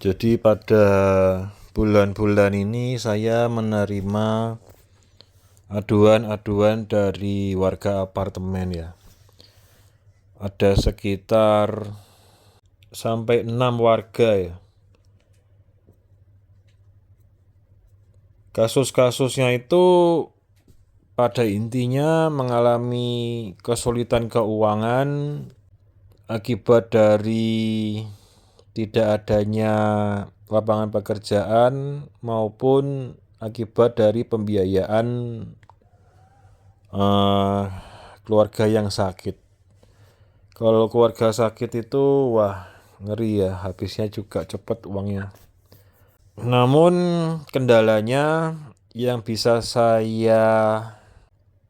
Jadi pada bulan-bulan ini saya menerima aduan-aduan dari warga apartemen ya. Ada sekitar sampai 6 warga ya. Kasus-kasusnya itu pada intinya mengalami kesulitan keuangan akibat dari tidak adanya lapangan pekerjaan maupun akibat dari pembiayaan keluarga yang sakit. Kalau keluarga sakit itu wah ngeri ya, habisnya juga cepat uangnya. Namun kendalanya yang bisa saya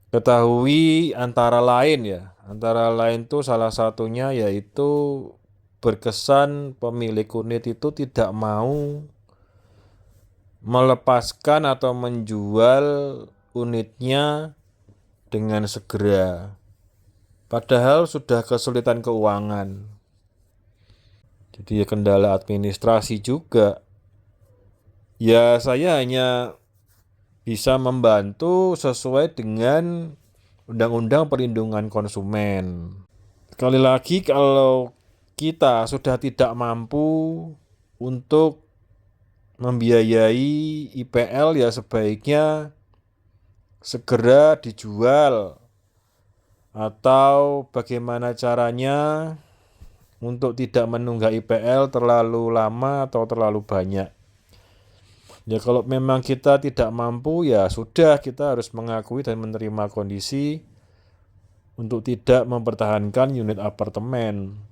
ketahui antara lain tuh salah satunya yaitu berkesan pemilik unit itu tidak mau melepaskan atau menjual unitnya dengan segera. Padahal sudah kesulitan keuangan. Jadi kendala administrasi juga. Ya saya hanya bisa membantu sesuai dengan Undang-Undang Perlindungan Konsumen. Sekali lagi kalau kita sudah tidak mampu untuk membiayai IPL ya sebaiknya segera dijual. Atau bagaimana caranya untuk tidak menunggak IPL terlalu lama atau terlalu banyak. Ya kalau memang kita tidak mampu ya sudah, kita harus mengakui dan menerima kondisi untuk tidak mempertahankan unit apartemen.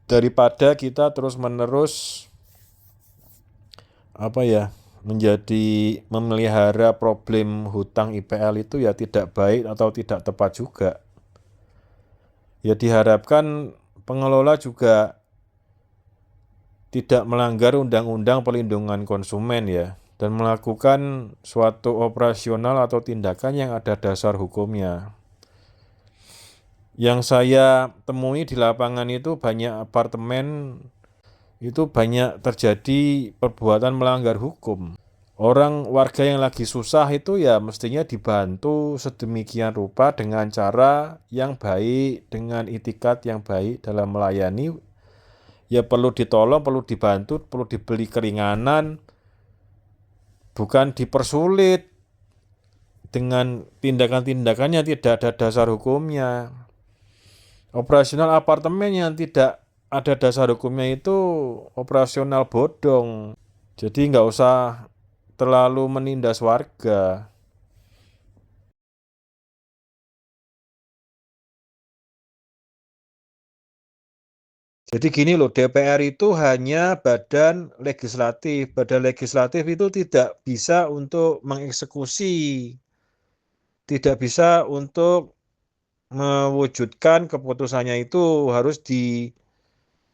Daripada kita terus-menerus menjadi memelihara problem hutang IPL itu ya tidak baik atau tidak tepat juga. Ya diharapkan pengelola juga tidak melanggar Undang-Undang Perlindungan Konsumen ya, dan melakukan suatu operasional atau tindakan yang ada dasar hukumnya. Yang saya temui di lapangan itu banyak apartemen itu banyak terjadi perbuatan melanggar hukum. Orang warga yang lagi susah itu ya mestinya dibantu sedemikian rupa dengan cara yang baik, dengan itikat yang baik dalam melayani. Ya perlu ditolong, perlu dibantu, perlu diberi keringanan, bukan dipersulit dengan tindakan-tindakan yang tidak ada dasar hukumnya. Operasional apartemen yang tidak ada dasar hukumnya itu operasional bodong. Jadi nggak usah terlalu menindas warga. Jadi gini loh, DPR itu hanya badan legislatif. Badan legislatif itu tidak bisa untuk mengeksekusi, tidak bisa untuk mewujudkan keputusannya, itu harus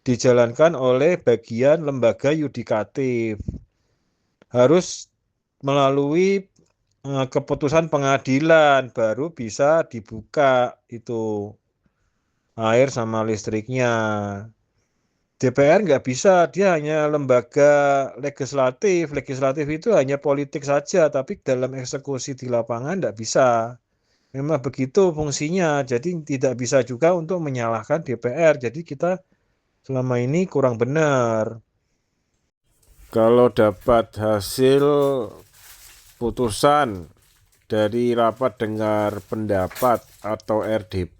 dijalankan oleh bagian lembaga yudikatif. Harus melalui keputusan pengadilan baru bisa dibuka itu air sama listriknya. DPR nggak bisa, dia hanya lembaga legislatif. Legislatif itu hanya politik saja, tapi dalam eksekusi di lapangan nggak bisa. Memang begitu fungsinya, jadi tidak bisa juga untuk menyalahkan DPR. Jadi kita selama ini kurang benar. Kalau dapat hasil putusan dari rapat dengar pendapat atau RDP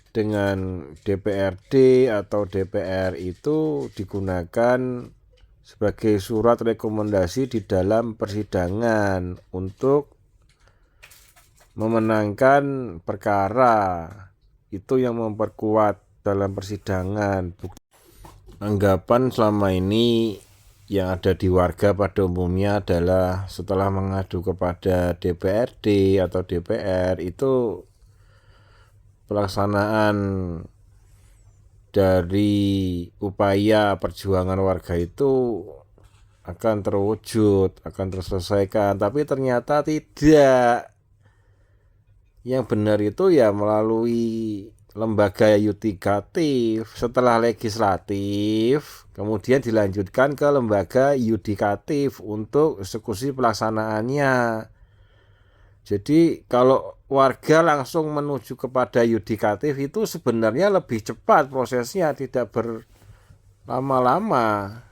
dengan DPRD atau DPR itu digunakan sebagai surat rekomendasi di dalam persidangan untuk memenangkan perkara. Itu yang memperkuat dalam persidangan. Anggapan selama ini yang ada di warga pada umumnya adalah setelah mengadu kepada DPRD atau DPR itu pelaksanaan dari upaya perjuangan warga itu akan terwujud, akan terselesaikan, tapi ternyata tidak. Yang benar itu ya melalui lembaga yudikatif, setelah legislatif, kemudian dilanjutkan ke lembaga yudikatif untuk eksekusi pelaksanaannya. Jadi kalau warga langsung menuju kepada yudikatif itu sebenarnya lebih cepat prosesnya, tidak berlama-lama.